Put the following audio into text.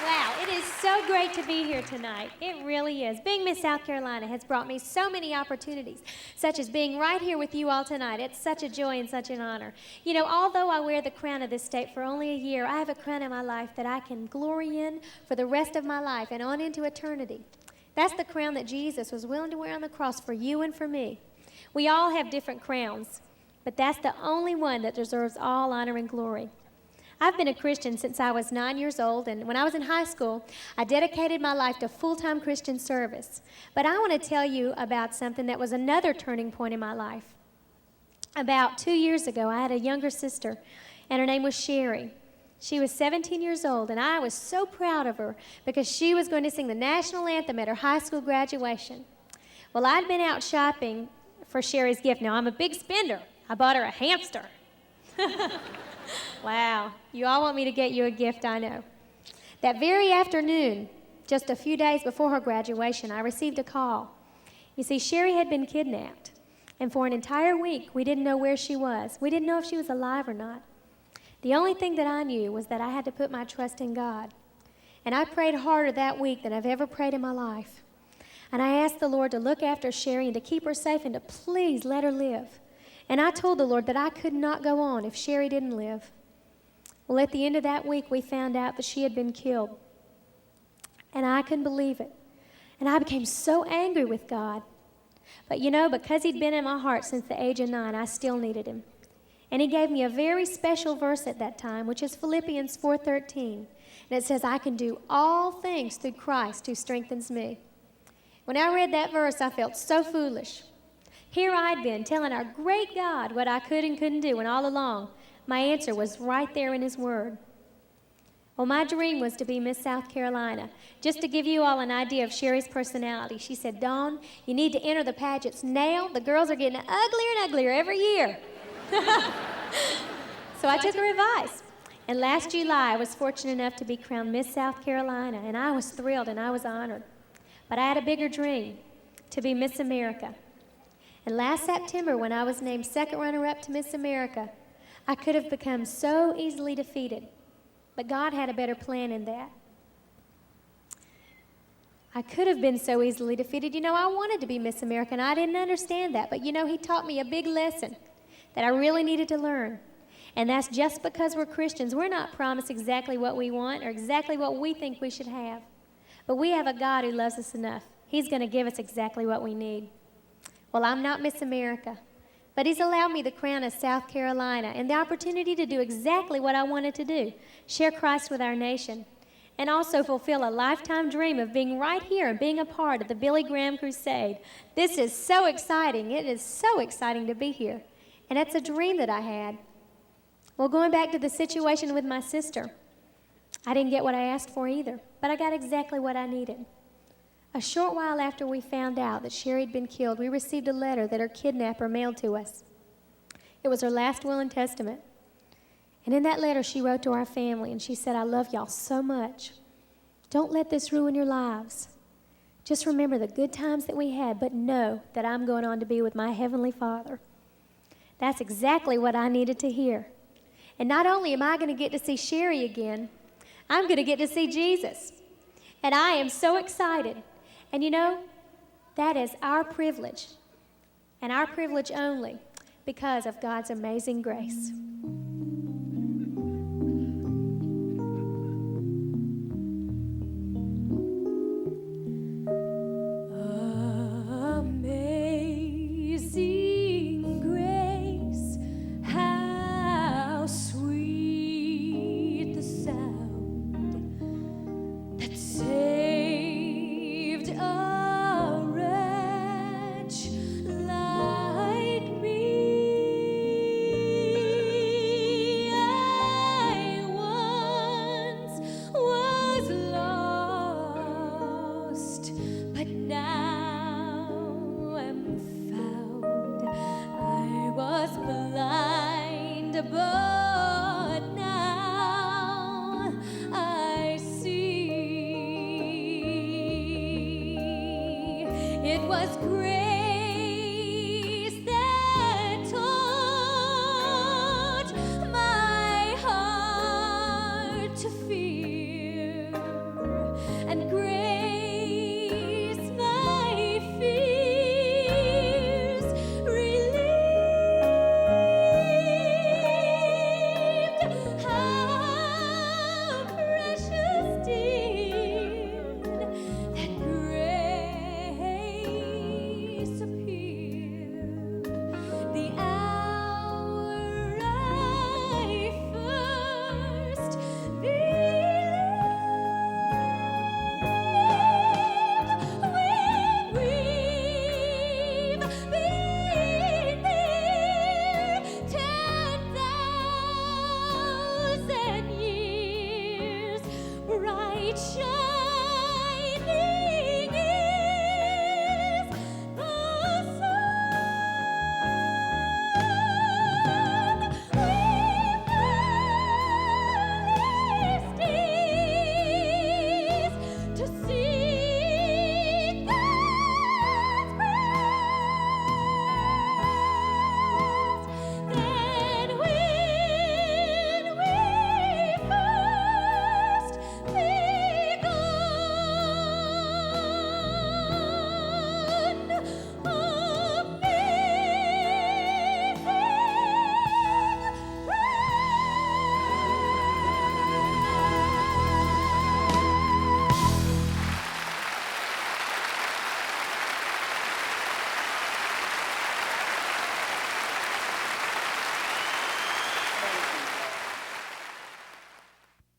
Wow, it is so great to be here tonight. It really is. Being Miss South Carolina has brought me so many opportunities, such as being right here with you all tonight. It's such a joy and such an honor. You know, although I wear the crown of this state for only a year, I have a crown in my life that I can glory in for the rest of my life and on into eternity. That's the crown that Jesus was willing to wear on the cross for you and for me. We all have different crowns, but that's the only one that deserves all honor and glory. I've been a Christian since I was 9 years old, and when I was in high school, I dedicated my life to full-time Christian service. But I want to tell you about something that was another turning point in my life. About 2 years ago, I had a younger sister, and her name was Sherry. She was 17 years old, and I was so proud of her because she was going to sing the national anthem at her high school graduation. Well, I'd been out shopping for Sherry's gift. Now, I'm a big spender. I bought her a hamster. Wow, you all want me to get you a gift, I know. That very afternoon, just a few days before her graduation, I received a call. You see, Sherry had been kidnapped, and for an entire week, we didn't know where she was. We didn't know if she was alive or not. The only thing that I knew was that I had to put my trust in God, and I prayed harder that week than I've ever prayed in my life. And I asked the Lord to look after Sherry and to keep her safe and to please let her live. And I told the Lord that I could not go on if Sherry didn't live. Well, at the end of that week, we found out that she had been killed. And I couldn't believe it. And I became so angry with God. But you know, because he'd been in my heart since the age of 9, I still needed him. And he gave me a very special verse at that time, which is Philippians 4:13. And it says, I can do all things through Christ who strengthens me. When I read that verse, I felt so foolish. Here I'd been telling our great God what I could and couldn't do, and all along, my answer was right there in his word. Well, my dream was to be Miss South Carolina. Just to give you all an idea of Sherry's personality, she said, Dawn, you need to enter the pageants now. The girls are getting uglier and uglier every year. So I took her advice. And last July, I was fortunate enough to be crowned Miss South Carolina, and I was thrilled and I was honored. But I had a bigger dream, to be Miss America. And last September, when I was named second runner-up to Miss America, I could have become so easily defeated. But God had a better plan in that. I could have been so easily defeated. You know, I wanted to be Miss America, and I didn't understand that. But, you know, he taught me a big lesson that I really needed to learn. And that's just because we're Christians, we're not promised exactly what we want or exactly what we think we should have. But we have a God who loves us enough. He's going to give us exactly what we need. Well, I'm not Miss America, but he's allowed me the crown of South Carolina and the opportunity to do exactly what I wanted to do, share Christ with our nation, and also fulfill a lifetime dream of being right here and being a part of the Billy Graham Crusade. This is so exciting. It is so exciting to be here, and it's a dream that I had. Well, going back to the situation with my sister, I didn't get what I asked for either, but I got exactly what I needed. A short while after we found out that Sherry had been killed, we received a letter that her kidnapper mailed to us. It was her last will and testament. And in that letter, she wrote to our family, and she said, I love y'all so much. Don't let this ruin your lives. Just remember the good times that we had, but know that I'm going on to be with my Heavenly Father. That's exactly what I needed to hear. And not only am I going to get to see Sherry again, I'm going to get to see Jesus. And I am so excited. And you know, that is our privilege, and our privilege only because of God's amazing grace. Amazing grace, how sweet the sound that saved a wretch like me. I once was lost, but now am found. I was blind, but now I see. It was great.